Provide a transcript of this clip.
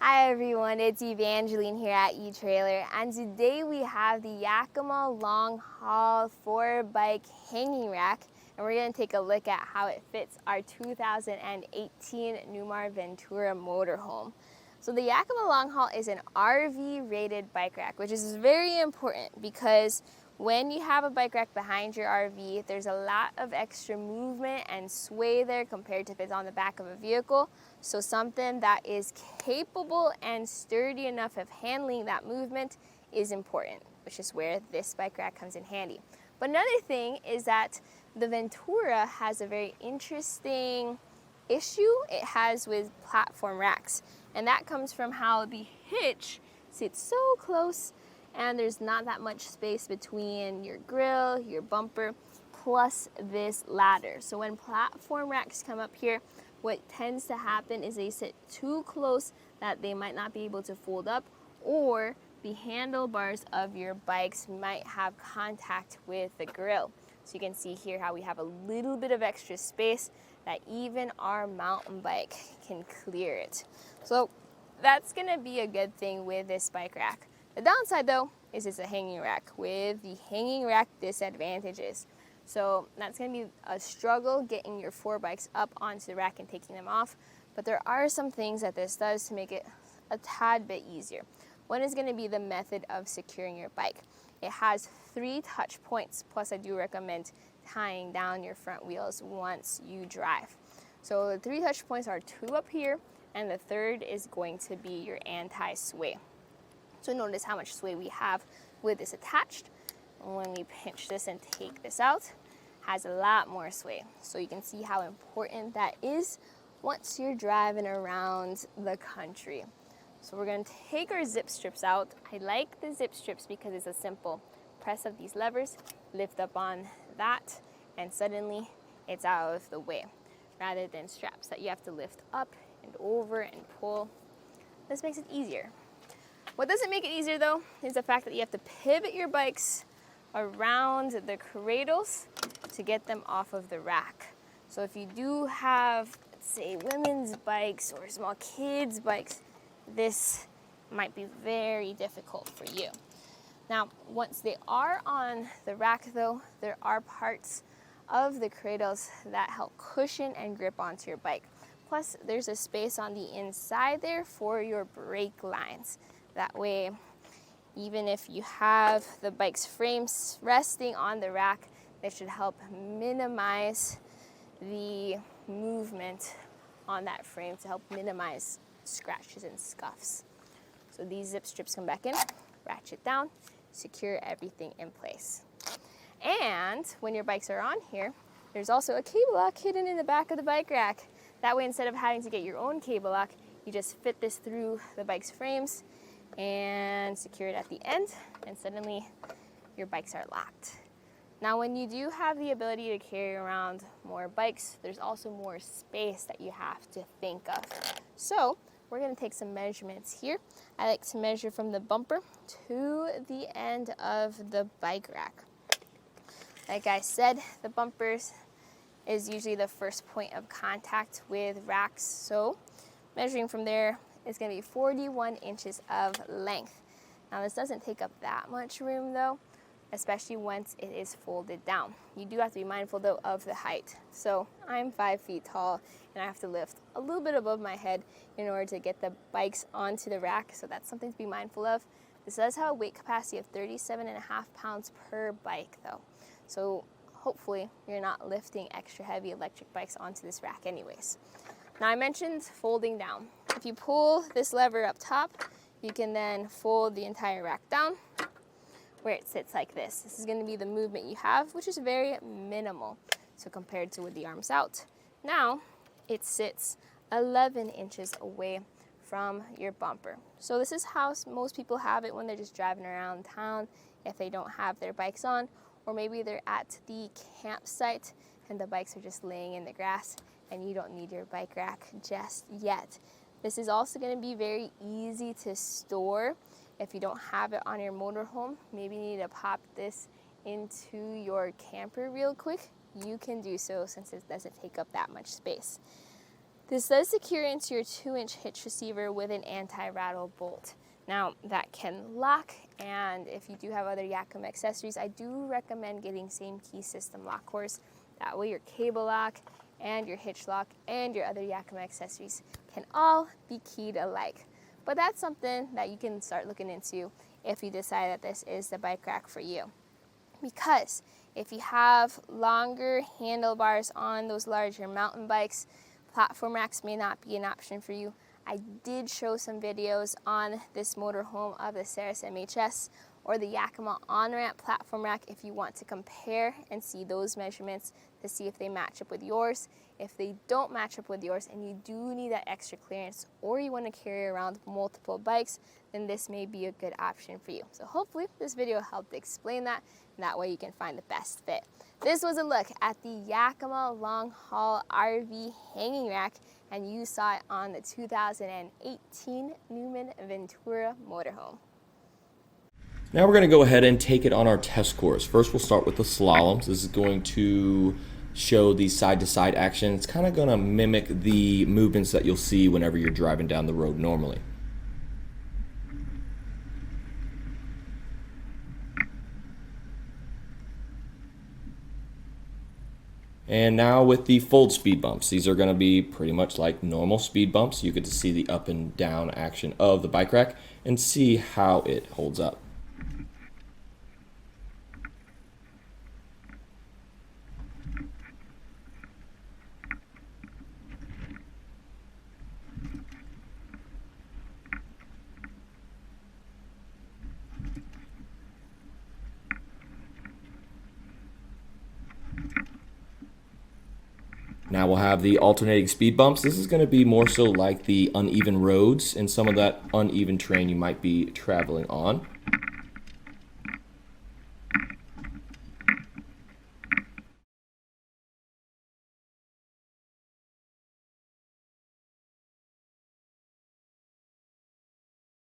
Hi everyone, it's Evangeline here at eTrailer, and today we have the Yakima LongHaul 4-bike hanging rack, and we're going to take a look at how it fits our 2018 Newmar Ventura motorhome. So the Yakima LongHaul is an RV rated bike rack, which is very important because when you have a bike rack behind your RV, there's a lot of extra movement and sway there compared to if it's on the back of a vehicle. So something that is capable and sturdy enough of handling that movement is important, which is where this bike rack comes in handy. But another thing is that the Ventura has a very interesting issue it has with platform racks. And that comes from how the Hitch sits so close and there's not that much space between your grill, your bumper, plus this ladder. So when platform racks come up here, what tends to happen is they sit too close that they might not be able to fold up, or the handlebars of your bikes might have contact with the grill. So you can see here how we have a little bit of extra space that even our mountain bike can clear it. So that's gonna be a good thing with this bike rack. The downside though is it's a hanging rack with the hanging rack disadvantages. So that's gonna be a struggle getting your 4 bikes up onto the rack and taking them off. But there are some things that this does to make it a tad bit easier. One is gonna be the method of securing your bike. It has 3 touch points, plus I do recommend tying down your front wheels once you drive. So the 3 touch points are 2 up here, and the 3rd is going to be your anti-sway. So notice how much sway we have with this attached. When we pinch this and take this out, has a lot more sway. So you can see how important that is once you're driving around the country. So we're going to take our zip strips out. I like the zip strips because it's a simple press of these levers, lift up on that, and suddenly it's out of the way, rather than straps that you have to lift up and over and pull. This makes it easier. What doesn't make it easier though is the fact that you have to pivot your bikes around the cradles to get them off of the rack. So if you do have, let's say, women's bikes or small kids' bikes, this might be very difficult for you. Now, once they are on the rack though, there are parts of the cradles that help cushion and grip onto your bike. Plus, there's a space on the inside there for your brake lines. That way, even if you have the bike's frames resting on the rack, they should help minimize the movement on that frame to help minimize scratches and scuffs. So these zip strips come back in, ratchet down, secure everything in place. And when your bikes are on here, there's also a cable lock hidden in the back of the bike rack. That way, instead of having to get your own cable lock, you just fit this through the bike's frames and secure it at the end, and suddenly your bikes are locked. Now, when you do have the ability to carry around more bikes, there's also more space that you have to think of. So we're going to take some measurements here. I like to measure from the bumper to the end of the bike rack. Like I said, the bumpers is usually the first point of contact with racks. So measuring from there is going to be 41 inches of length. Now this doesn't take up that much room though, especially once it is folded down. You do have to be mindful though of the height. So I'm 5 feet tall and I have to lift a little bit above my head in order to get the bikes onto the rack. So that's something to be mindful of. This does have a weight capacity of 37.5 pounds per bike though. So hopefully you're not lifting extra heavy electric bikes onto this rack anyways. Now I mentioned folding down. If you pull this lever up top, you can then fold the entire rack down where it sits like this. This is going to be the movement you have, which is very minimal. So compared to with the arms out, now it sits 11 inches away from your bumper. So this is how most people have it when they're just driving around town if they don't have their bikes on, or maybe they're at the campsite and the bikes are just laying in the grass and you don't need your bike rack just yet. This is also going to be very easy to store if you don't have it on your motorhome. Maybe you need to pop this into your camper real quick. You can do so since it doesn't take up that much space. This does secure into your 2-inch hitch receiver with an anti-rattle bolt. Now that can lock, and if you do have other Yakima accessories, I do recommend getting same key system lock cores. That way your cable lock and your hitch lock and your other Yakima accessories can all be keyed alike. But that's something that you can start looking into if you decide that this is the bike rack for you. Because if you have longer handlebars on those larger mountain bikes, platform racks may not be an option for you. I did show some videos on this motorhome of the Ceres MHS or the Yakima on-ramp platform rack if you want to compare and see those measurements to see if they match up with yours. If they don't match up with yours and you do need that extra clearance or you want to carry around multiple bikes, then this may be a good option for you. So hopefully this video helped explain that, and that way you can find the best fit. This was a look at the Yakima LongHaul RV hanging rack, and you saw it on the 2018 Newmar Ventura Motorhome. Now we're going to go ahead and take it on our test course. First we'll start with the slaloms. This is going to show the side-to-side action. It's kind of going to mimic the movements that you'll see whenever you're driving down the road normally. And now with the fold speed bumps. These are going to be pretty much like normal speed bumps. You get to see the up and down action of the bike rack and see how it holds up. Now we'll have the alternating speed bumps. This is going to be more so like the uneven roads and some of that uneven terrain you might be traveling on.